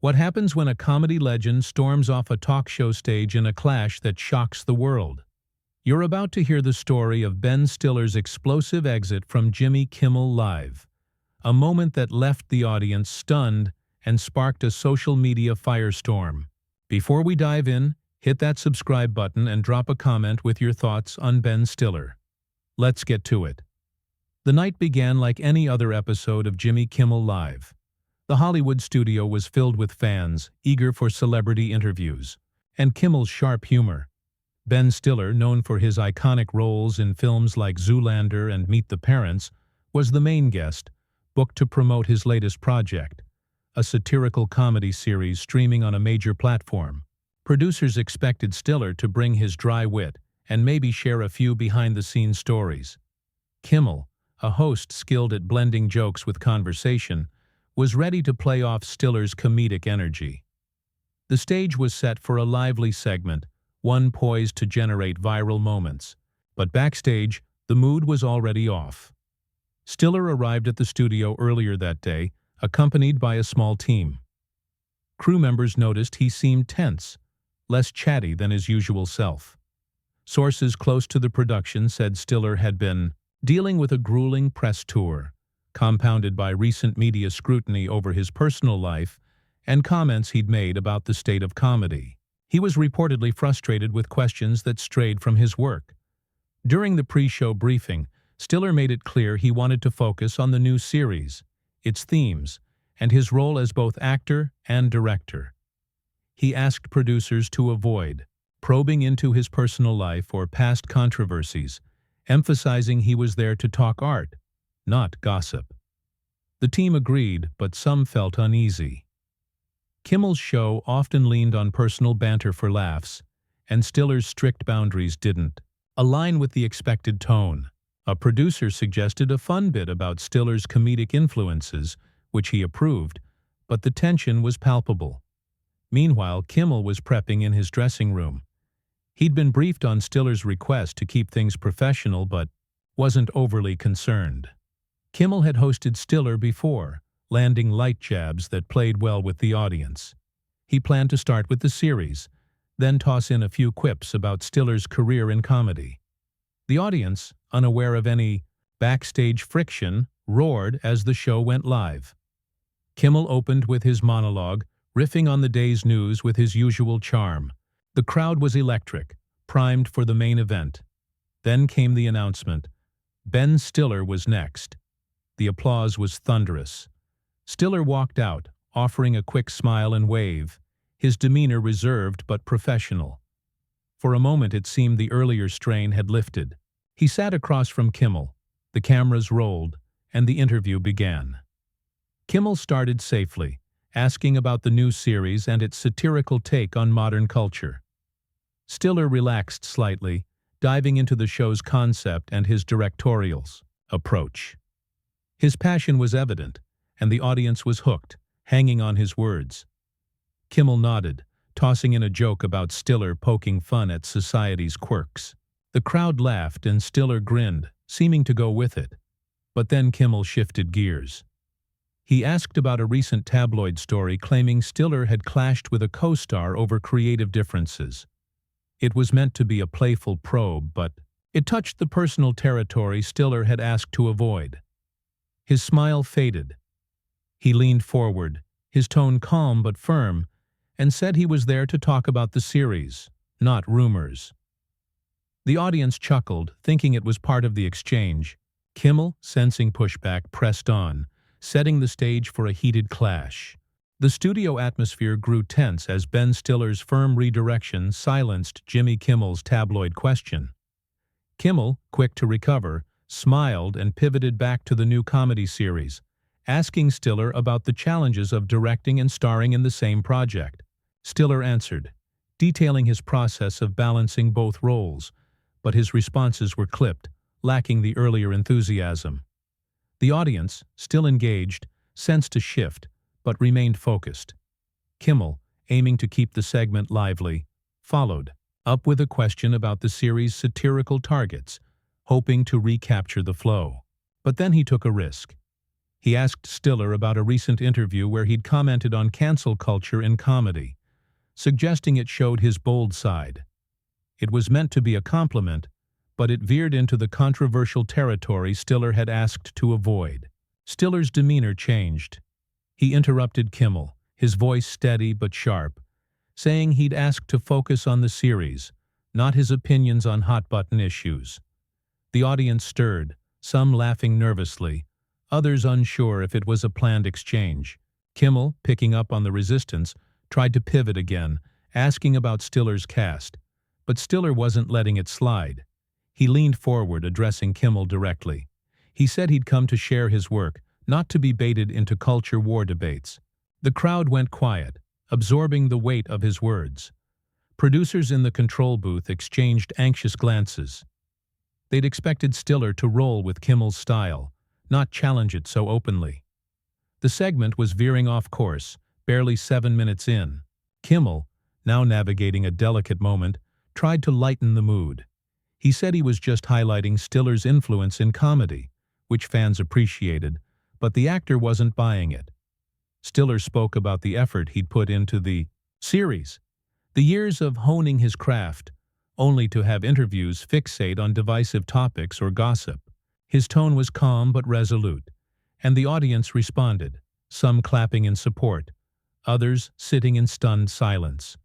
What happens when a comedy legend storms off a talk show stage in a clash that shocks the world? You're about to hear the story of Ben Stiller's explosive exit from Jimmy Kimmel Live, a moment that left the audience stunned and sparked a social media firestorm. Before we dive in, hit that subscribe button and drop a comment with your thoughts on Ben Stiller. Let's get to it. The night began like any other episode of Jimmy Kimmel Live. The Hollywood studio was filled with fans, eager for celebrity interviews, and Kimmel's sharp humor. Ben Stiller, known for his iconic roles in films like Zoolander and Meet the Parents, was the main guest, booked to promote his latest project, a satirical comedy series streaming on a major platform. Producers expected Stiller to bring his dry wit and maybe share a few behind-the-scenes stories. Kimmel, a host skilled at blending jokes with conversation, was ready to play off Stiller's comedic energy. The stage was set for a lively segment, one poised to generate viral moments. But backstage, the mood was already off. Stiller arrived at the studio earlier that day, accompanied by a small team. Crew members noticed he seemed tense, less chatty than his usual self. Sources close to the production said Stiller had been dealing with a grueling press tour, compounded by recent media scrutiny over his personal life and comments he'd made about the state of comedy. He was reportedly frustrated with questions that strayed from his work. During the pre-show briefing, Stiller made it clear he wanted to focus on the new series, its themes, and his role as both actor and director. He asked producers to avoid probing into his personal life or past controversies, emphasizing he was there to talk art, not gossip. The team agreed, but some felt uneasy. Kimmel's show often leaned on personal banter for laughs, and Stiller's strict boundaries didn't align with the expected tone. A producer suggested a fun bit about Stiller's comedic influences, which he approved, but the tension was palpable. Meanwhile, Kimmel was prepping in his dressing room. He'd been briefed on Stiller's request to keep things professional but wasn't overly concerned. Kimmel had hosted Stiller before, landing light jabs that played well with the audience. He planned to start with the series, then toss in a few quips about Stiller's career in comedy. The audience, unaware of any backstage friction, roared as the show went live. Kimmel opened with his monologue, riffing on the day's news with his usual charm. The crowd was electric, primed for the main event. Then came the announcement. Ben Stiller was next. The applause was thunderous. Stiller walked out, offering a quick smile and wave, his demeanor reserved but professional. For a moment it seemed the earlier strain had lifted. He sat across from Kimmel, the cameras rolled, and the interview began. Kimmel started safely, asking about the new series and its satirical take on modern culture. Stiller relaxed slightly, diving into the show's concept and his directorial's approach. His passion was evident, and the audience was hooked, hanging on his words. Kimmel nodded, tossing in a joke about Stiller poking fun at society's quirks. The crowd laughed and Stiller grinned, seeming to go with it. But then Kimmel shifted gears. He asked about a recent tabloid story claiming Stiller had clashed with a co-star over creative differences. It was meant to be a playful probe, but it touched the personal territory Stiller had asked to avoid. His smile faded. He leaned forward, his tone calm but firm, and said he was there to talk about the series, not rumors. The audience chuckled, thinking it was part of the exchange. Kimmel, sensing pushback, pressed on, setting the stage for a heated clash. The studio atmosphere grew tense as Ben Stiller's firm redirection silenced Jimmy Kimmel's tabloid question. Kimmel, quick to recover, smiled and pivoted back to the new comedy series, asking Stiller about the challenges of directing and starring in the same project. Stiller answered, detailing his process of balancing both roles, but his responses were clipped, lacking the earlier enthusiasm. The audience, still engaged, sensed a shift, but remained focused. Kimmel, aiming to keep the segment lively, followed up with a question about the series' satirical targets, hoping to recapture the flow. But then he took a risk. He asked Stiller about a recent interview where he'd commented on cancel culture in comedy, suggesting it showed his bold side. It was meant to be a compliment, but it veered into the controversial territory Stiller had asked to avoid. Stiller's demeanor changed. He interrupted Kimmel, his voice steady but sharp, saying he'd asked to focus on the series, not his opinions on hot-button issues. The audience stirred, some laughing nervously, others unsure if it was a planned exchange. Kimmel, picking up on the resistance, tried to pivot again, asking about Stiller's cast, but Stiller wasn't letting it slide. He leaned forward, addressing Kimmel directly. He said he'd come to share his work, not to be baited into culture war debates. The crowd went quiet, absorbing the weight of his words. Producers in the control booth exchanged anxious glances. They'd expected Stiller to roll with Kimmel's style, not challenge it so openly. The segment was veering off course, barely 7 minutes in. Kimmel, now navigating a delicate moment, tried to lighten the mood. He said he was just highlighting Stiller's influence in comedy, which fans appreciated, but the actor wasn't buying it. Stiller spoke about the effort he'd put into the series, the years of honing his craft, only to have interviews fixate on divisive topics or gossip. His tone was calm but resolute, and the audience responded, some clapping in support, others sitting in stunned silence.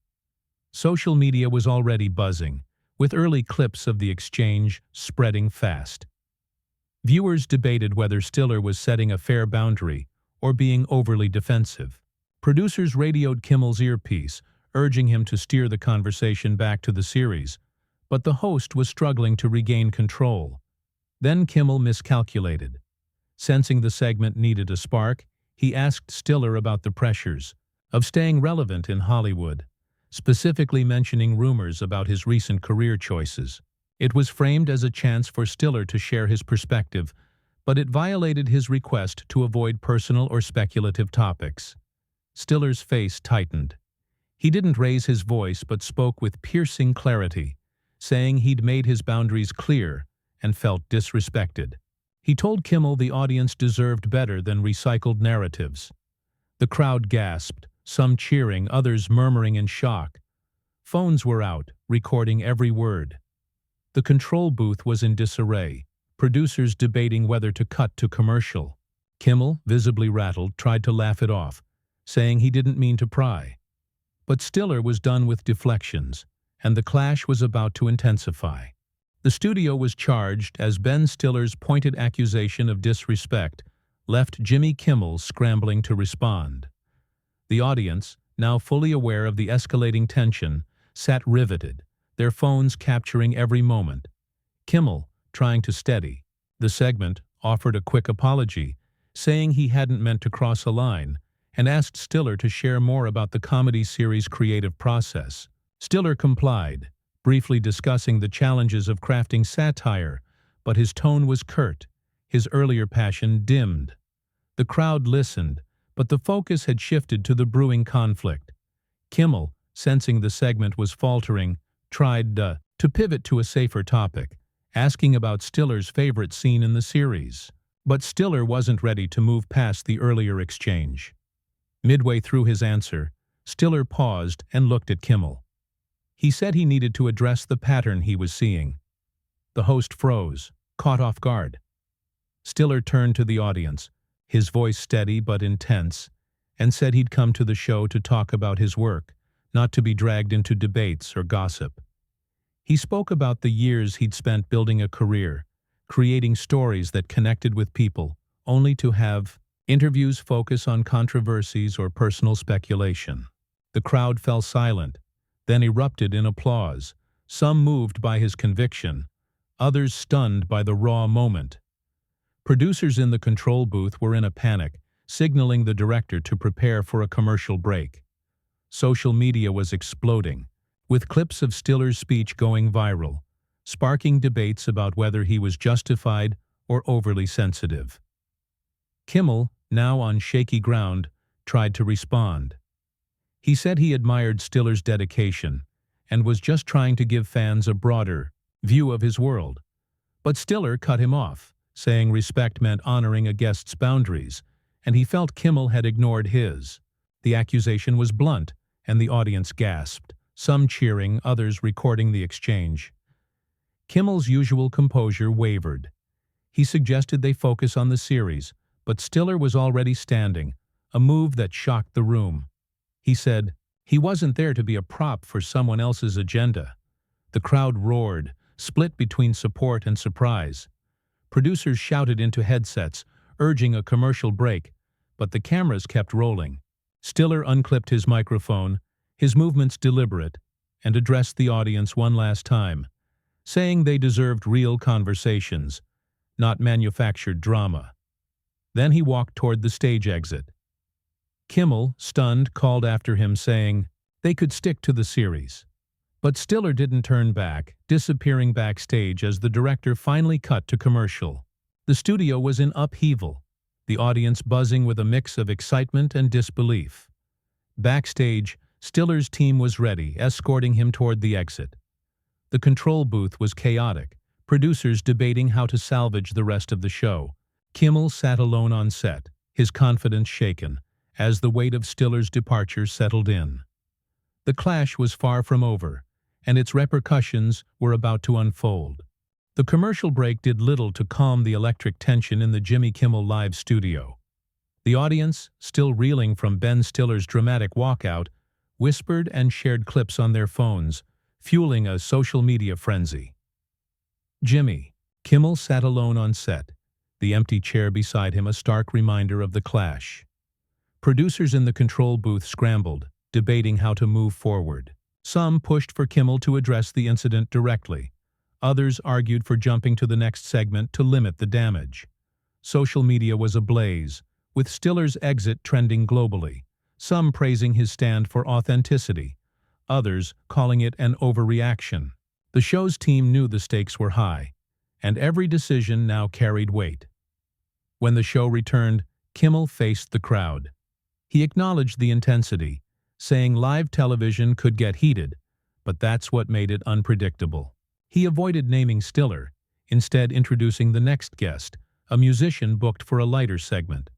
Social media was already buzzing, with early clips of the exchange spreading fast. Viewers debated whether Stiller was setting a fair boundary or being overly defensive. Producers radioed Kimmel's earpiece, urging him to steer the conversation back to the series, but the host was struggling to regain control. Then Kimmel miscalculated. Sensing the segment needed a spark, he asked Stiller about the pressures of staying relevant in Hollywood, specifically mentioning rumors about his recent career choices. It was framed as a chance for Stiller to share his perspective, but it violated his request to avoid personal or speculative topics. Stiller's face tightened. He didn't raise his voice but spoke with piercing clarity, saying he'd made his boundaries clear and felt disrespected. He told Kimmel the audience deserved better than recycled narratives. The crowd gasped, some cheering, others murmuring in shock. Phones were out, recording every word. The control booth was in disarray, producers debating whether to cut to commercial. Kimmel, visibly rattled, tried to laugh it off, saying he didn't mean to pry. But Stiller was done with deflections, and the clash was about to intensify. The studio was charged as Ben Stiller's pointed accusation of disrespect left Jimmy Kimmel scrambling to respond. The audience, now fully aware of the escalating tension, sat riveted, their phones capturing every moment. Kimmel, trying to steady the segment, offered a quick apology, saying he hadn't meant to cross a line, and asked Stiller to share more about the comedy series' creative process. Stiller complied, briefly discussing the challenges of crafting satire, but his tone was curt, his earlier passion dimmed. The crowd listened, but the focus had shifted to the brewing conflict. Kimmel, sensing the segment was faltering, tried to pivot to a safer topic, asking about Stiller's favorite scene in the series. But Stiller wasn't ready to move past the earlier exchange. Midway through his answer, Stiller paused and looked at Kimmel. He said he needed to address the pattern he was seeing. The host froze, caught off guard. Stiller turned to the audience, his voice steady but intense, and said he'd come to the show to talk about his work, not to be dragged into debates or gossip. He spoke about the years he'd spent building a career, creating stories that connected with people, only to have interviews focus on controversies or personal speculation. The crowd fell silent, then erupted in applause, some moved by his conviction, others stunned by the raw moment. Producers in the control booth were in a panic, signaling the director to prepare for a commercial break. Social media was exploding, with clips of Stiller's speech going viral, sparking debates about whether he was justified or overly sensitive. Kimmel, now on shaky ground, tried to respond. He said he admired Stiller's dedication and was just trying to give fans a broader view of his world. But Stiller cut him off, saying respect meant honoring a guest's boundaries, and he felt Kimmel had ignored his. The accusation was blunt, and the audience gasped, some cheering, others recording the exchange. Kimmel's usual composure wavered. He suggested they focus on the series, but Stiller was already standing, a move that shocked the room. He said he wasn't there to be a prop for someone else's agenda. The crowd roared, split between support and surprise. Producers shouted into headsets, urging a commercial break, but the cameras kept rolling. Stiller unclipped his microphone, his movements deliberate, and addressed the audience one last time, saying they deserved real conversations, not manufactured drama. Then he walked toward the stage exit. Kimmel, stunned, called after him saying they could stick to the series. But Stiller didn't turn back, disappearing backstage as the director finally cut to commercial. The studio was in upheaval, the audience buzzing with a mix of excitement and disbelief. Backstage, Stiller's team was ready, escorting him toward the exit. The control booth was chaotic, producers debating how to salvage the rest of the show. Kimmel sat alone on set, his confidence shaken, as the weight of Stiller's departure settled in. The clash was far from over, and its repercussions were about to unfold. The commercial break did little to calm the electric tension in the Jimmy Kimmel Live studio. The audience, still reeling from Ben Stiller's dramatic walkout, whispered and shared clips on their phones, fueling a social media frenzy. Jimmy. Kimmel sat alone on set, the empty chair beside him a stark reminder of the clash. Producers in the control booth scrambled, debating how to move forward. Some pushed for Kimmel to address the incident directly. Others argued for jumping to the next segment to limit the damage. Social media was ablaze, with Stiller's exit trending globally, some praising his stand for authenticity, others calling it an overreaction. The show's team knew the stakes were high, and every decision now carried weight. When the show returned, Kimmel faced the crowd. He acknowledged the intensity, saying live television could get heated, but that's what made it unpredictable. He avoided naming Stiller, instead introducing the next guest, a musician booked for a lighter segment.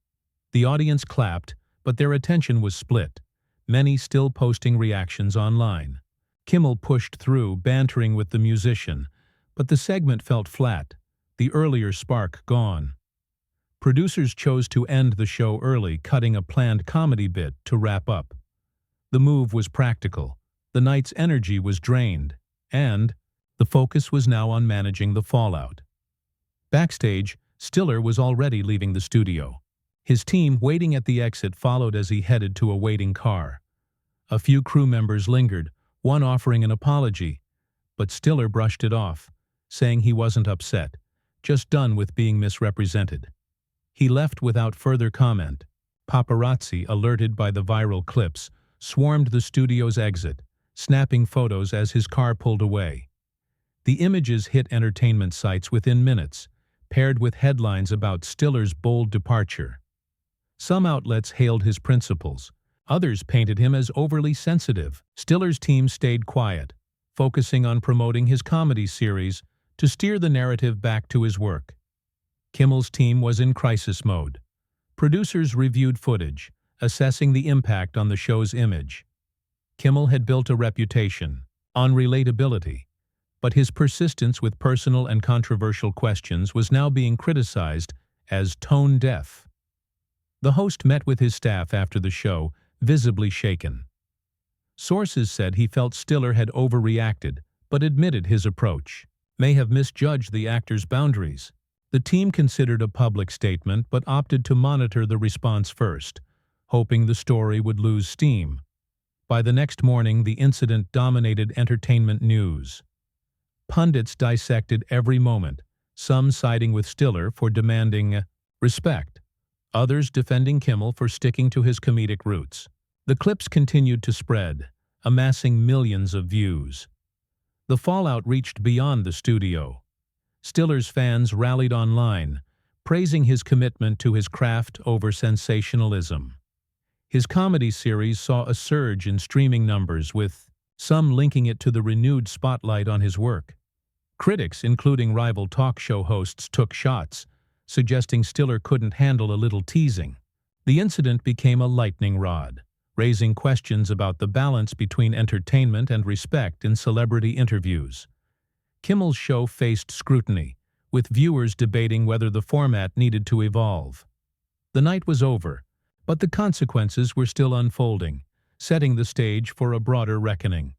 The audience clapped, but their attention was split, many still posting reactions online. Kimmel pushed through, bantering with the musician, but the segment felt flat, the earlier spark gone. Producers chose to end the show early, cutting a planned comedy bit to wrap up. The move was practical, the night's energy was drained, and the focus was now on managing the fallout. Backstage, Stiller was already leaving the studio. His team, waiting at the exit, followed as he headed to a waiting car. A few crew members lingered, one offering an apology, but Stiller brushed it off, saying he wasn't upset, just done with being misrepresented. He left without further comment. Paparazzi, alerted by the viral clips, swarmed the studio's exit, snapping photos as his car pulled away. The images hit entertainment sites within minutes, paired with headlines about Stiller's bold departure. Some outlets hailed his principles, others painted him as overly sensitive. Stiller's team stayed quiet, focusing on promoting his comedy series to steer the narrative back to his work. Kimmel's team was in crisis mode. Producers reviewed footage, assessing the impact on the show's image. Kimmel had built a reputation on relatability, but his persistence with personal and controversial questions was now being criticized as tone-deaf. The host met with his staff after the show, visibly shaken. Sources said he felt Stiller had overreacted, but admitted his approach may have misjudged the actor's boundaries. The team considered a public statement but opted to monitor the response first, hoping the story would lose steam. By the next morning, the incident dominated entertainment news. Pundits dissected every moment, some siding with Stiller for demanding respect, others defending Kimmel for sticking to his comedic roots. The clips continued to spread, amassing millions of views. The fallout reached beyond the studio. Stiller's fans rallied online, praising his commitment to his craft over sensationalism. His comedy series saw a surge in streaming numbers, with some linking it to the renewed spotlight on his work. Critics, including rival talk show hosts, took shots, suggesting Stiller couldn't handle a little teasing. The incident became a lightning rod, raising questions about the balance between entertainment and respect in celebrity interviews. Kimmel's show faced scrutiny, with viewers debating whether the format needed to evolve. The night was over, but the consequences were still unfolding, setting the stage for a broader reckoning.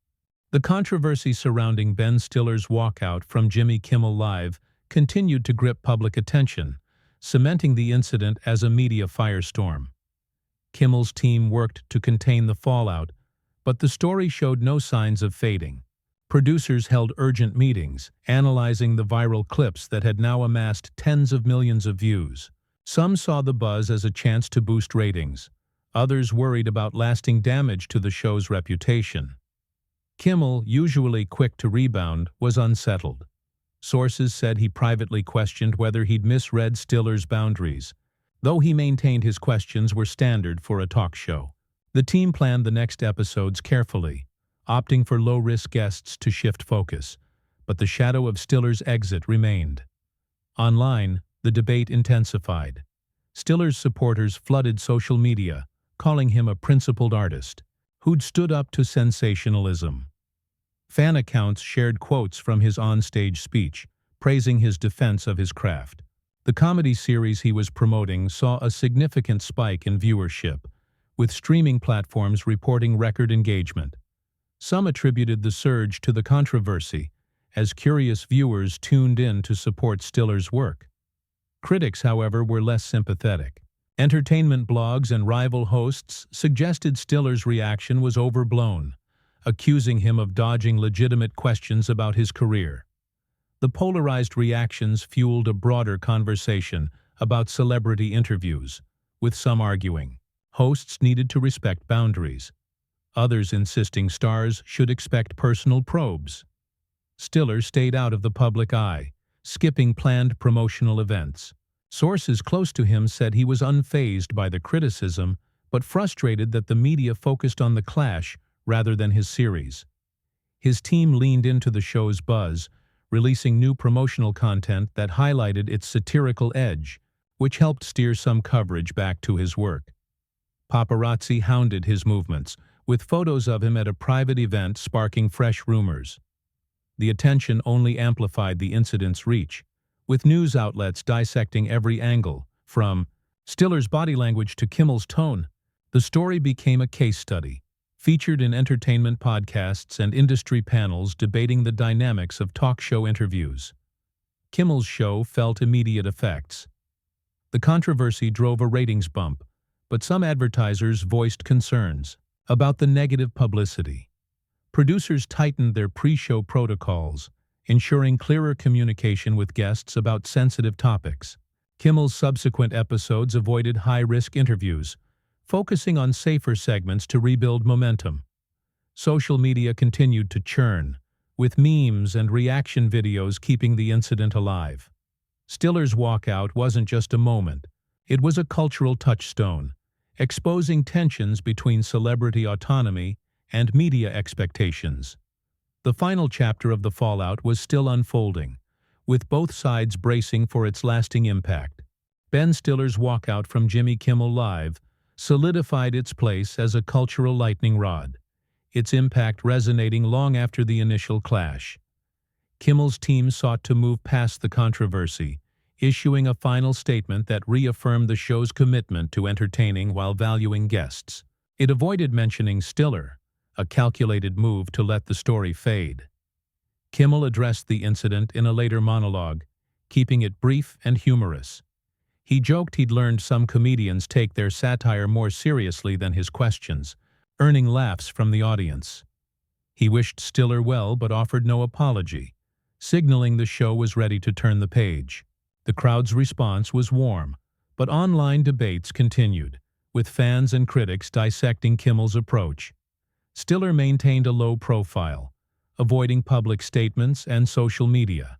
The controversy surrounding Ben Stiller's walkout from Jimmy Kimmel Live continued to grip public attention, cementing the incident as a media firestorm. Kimmel's team worked to contain the fallout, but the story showed no signs of fading. Producers held urgent meetings, analyzing the viral clips that had now amassed tens of millions of views. Some saw the buzz as a chance to boost ratings. Others worried about lasting damage to the show's reputation. Kimmel, usually quick to rebound, was unsettled. Sources said he privately questioned whether he'd misread Stiller's boundaries, though he maintained his questions were standard for a talk show. The team planned the next episodes carefully, opting for low-risk guests to shift focus, but the shadow of Stiller's exit remained. Online, the debate intensified. Stiller's supporters flooded social media, calling him a principled artist who'd stood up to sensationalism. Fan accounts shared quotes from his onstage speech, praising his defense of his craft. The comedy series he was promoting saw a significant spike in viewership, with streaming platforms reporting record engagement. Some attributed the surge to the controversy, as curious viewers tuned in to support Stiller's work. Critics, however, were less sympathetic. Entertainment blogs and rival hosts suggested Stiller's reaction was overblown, accusing him of dodging legitimate questions about his career. The polarized reactions fueled a broader conversation about celebrity interviews, with some arguing hosts needed to respect boundaries, others insisting stars should expect personal probes. Stiller stayed out of the public eye, skipping planned promotional events. Sources close to him said he was unfazed by the criticism, but frustrated that the media focused on the clash rather than his series. His team leaned into the show's buzz, releasing new promotional content that highlighted its satirical edge, which helped steer some coverage back to his work. Paparazzi hounded his movements, with photos of him at a private event sparking fresh rumors. The attention only amplified the incident's reach, with news outlets dissecting every angle, from Stiller's body language to Kimmel's tone. The story became a case study, featured in entertainment podcasts and industry panels debating the dynamics of talk show interviews. Kimmel's show felt immediate effects. The controversy drove a ratings bump, but some advertisers voiced concerns about the negative publicity. Producers tightened their pre-show protocols, ensuring clearer communication with guests about sensitive topics. Kimmel's subsequent episodes avoided high-risk interviews, focusing on safer segments to rebuild momentum. Social media continued to churn, with memes and reaction videos keeping the incident alive. Stiller's walkout wasn't just a moment, it was a cultural touchstone, exposing tensions between celebrity autonomy and media expectations. The final chapter of the fallout was still unfolding, with both sides bracing for its lasting impact. Ben Stiller's walkout from Jimmy Kimmel Live solidified its place as a cultural lightning rod, its impact resonating long after the initial clash. Kimmel's team sought to move past the controversy, issuing a final statement that reaffirmed the show's commitment to entertaining while valuing guests. It avoided mentioning Stiller, a calculated move to let the story fade. Kimmel addressed the incident in a later monologue, keeping it brief and humorous. He joked he'd learned some comedians take their satire more seriously than his questions, earning laughs from the audience. He wished Stiller well but offered no apology, signaling the show was ready to turn the page. The crowd's response was warm, but online debates continued, with fans and critics dissecting Kimmel's approach. Stiller maintained a low profile, avoiding public statements and social media.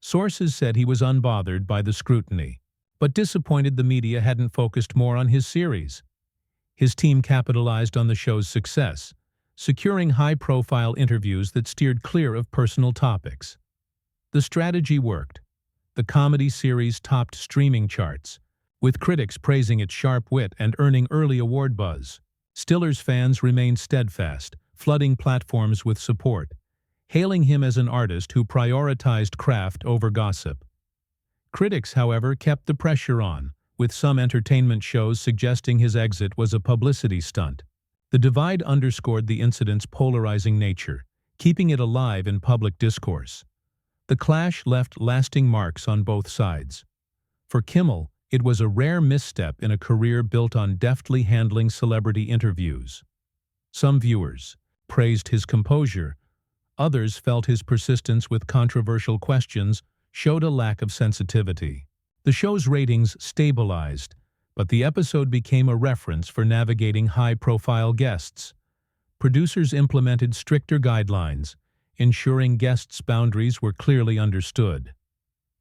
Sources said he was unbothered by the scrutiny, but disappointed the media hadn't focused more on his series. His team capitalized on the show's success, securing high-profile interviews that steered clear of personal topics. The strategy worked. the comedy series topped streaming charts, with critics praising its sharp wit and earning early award buzz. Stiller's fans remained steadfast, flooding platforms with support, hailing him as an artist who prioritized craft over gossip. Critics, however, kept the pressure on, with some entertainment shows suggesting his exit was a publicity stunt. The divide underscored the incident's polarizing nature, keeping it alive in public discourse. The clash left lasting marks on both sides. For Kimmel, it was a rare misstep in a career built on deftly handling celebrity interviews. Some viewers praised his composure. Others felt his persistence with controversial questions showed a lack of sensitivity. The show's ratings stabilized, but the episode became a reference for navigating high-profile guests. Producers implemented stricter guidelines, ensuring guests' boundaries were clearly understood.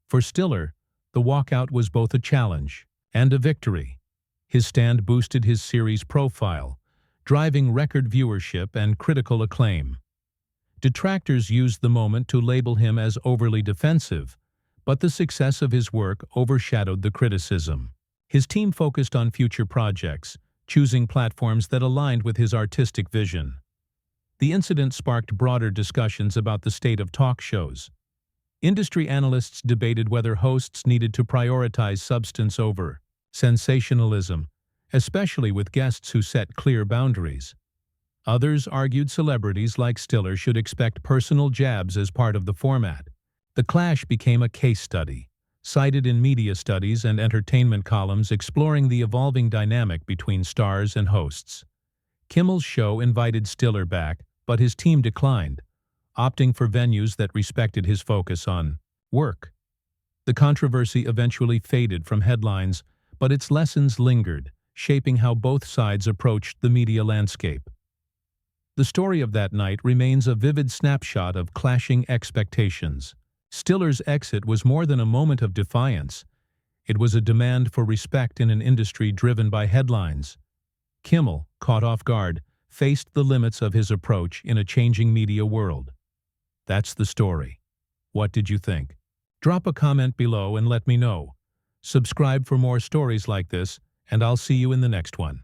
For Stiller, the walkout was both a challenge and a victory. His stand boosted his series' profile, driving record viewership and critical acclaim. Detractors used the moment to label him as overly defensive, but the success of his work overshadowed the criticism. His team focused on future projects, choosing platforms that aligned with his artistic vision. The incident sparked broader discussions about the state of talk shows. Industry analysts debated whether hosts needed to prioritize substance over sensationalism, especially with guests who set clear boundaries. Others argued celebrities like Stiller should expect personal jabs as part of the format. The clash became a case study, cited in media studies and entertainment columns exploring the evolving dynamic between stars and hosts. Kimmel's show invited Stiller back, but his team declined, opting for venues that respected his focus on work. The controversy eventually faded from headlines, but its lessons lingered, shaping how both sides approached the media landscape. The story of that night remains a vivid snapshot of clashing expectations. Stiller's exit was more than a moment of defiance. It was a demand for respect in an industry driven by headlines. Kimmel, caught off guard, faced the limits of his approach in a changing media world. That's the story. What did you think? Drop a comment below and let me know. Subscribe for more stories like this, and I'll see you in the next one.